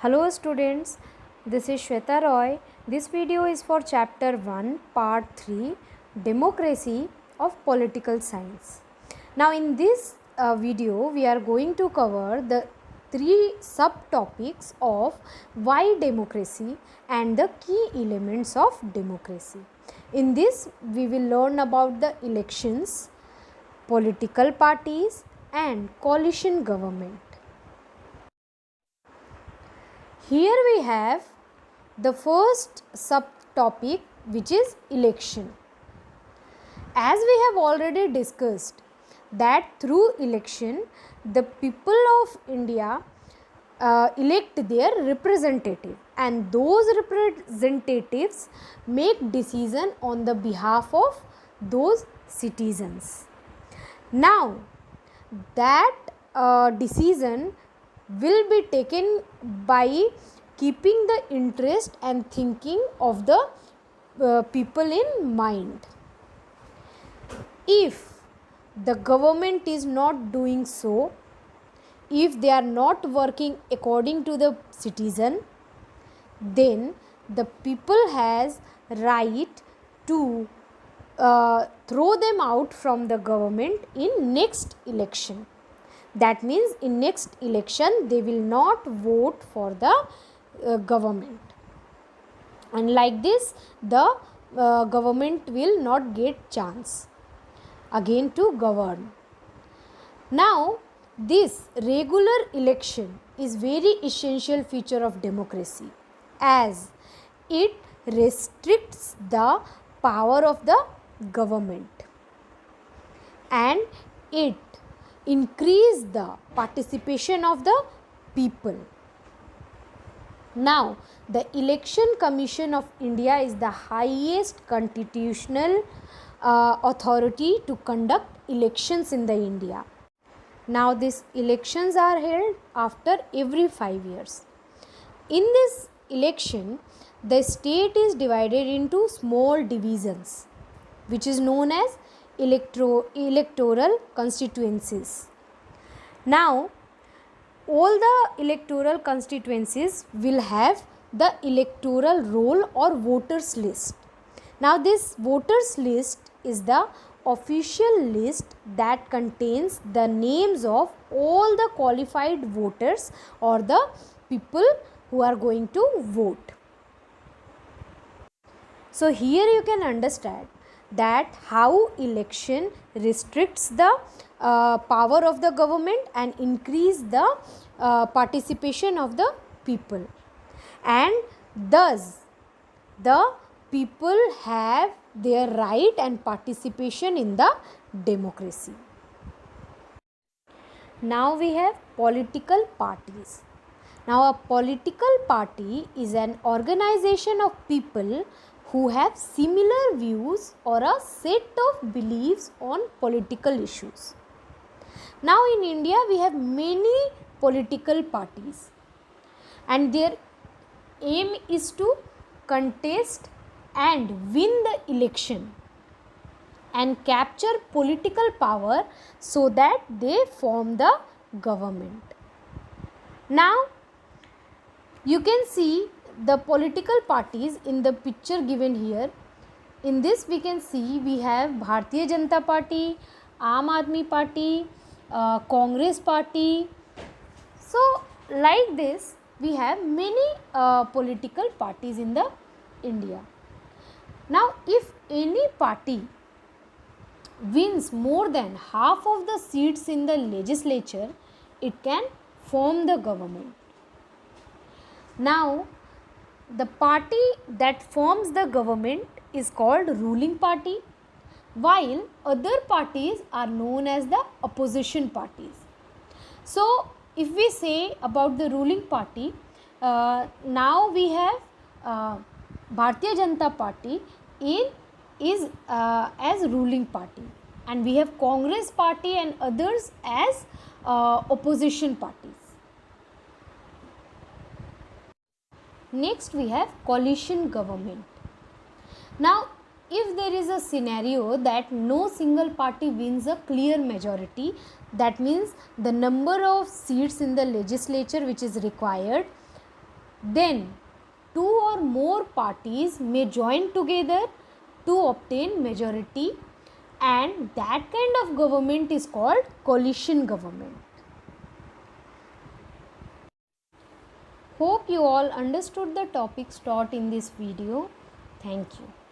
Hello students, this is Shweta Roy. This video is for chapter 1 part 3 Democracy of Political Science. Now in this video we are going to cover the three subtopics of why democracy and the key elements of democracy. In this we will learn about the elections, political parties and coalition government. Here we have the first subtopic, which is election. As we have already discussed that through election the people of India elect their representative, and those representatives make decision on the behalf of those citizens. Now that decision will be taken by keeping the interest and thinking of the people in mind. If the government is not doing so, if they are not working according to the citizen, then the people has right to throw them out from the government in next election. That means in next election they will not vote for the government, and like this the government will not get chance again to govern. Now this regular election is very essential feature of democracy, as it restricts the power of the government and it increase the participation of the people. Now the Election Commission of India is the highest constitutional authority to conduct elections in the India. Now these elections are held after every 5 years. In this election the state is divided into small divisions, which is known as electoral constituencies. Now all the electoral constituencies will have the electoral roll or voters list. Now this voters list is the official list that contains the names of all the qualified voters or the people who are going to vote. So here you can understand that how election restricts the power of the government and increase the participation of the people, and thus the people have their right and participation in the democracy. Now we have political parties. Now a political party is an organization of people who have similar views or a set of beliefs on political issues. Now in India we have many political parties, and their aim is to contest and win the election and capture political power so that they form the government. Now you can see the political parties in the picture given here. In this we can see we have Bharatiya Janata Party, Aam Aadmi Party, Congress Party. So like this we have many political parties in the India. Now if any party wins more than half of the seats in the legislature, it can form the government. Now the party that forms the government is called ruling party, while other parties are known as the opposition parties. So if we say about the ruling party, now we have Bharatiya Janata Party is as ruling party, and we have Congress Party and others as opposition parties. Next we have coalition government. Now if there is a scenario that no single party wins a clear majority, that means the number of seats in the legislature which is required then two or more parties may join together to obtain majority, and that kind of government is called coalition government. Hope you all understood the topics taught in this video. Thank you.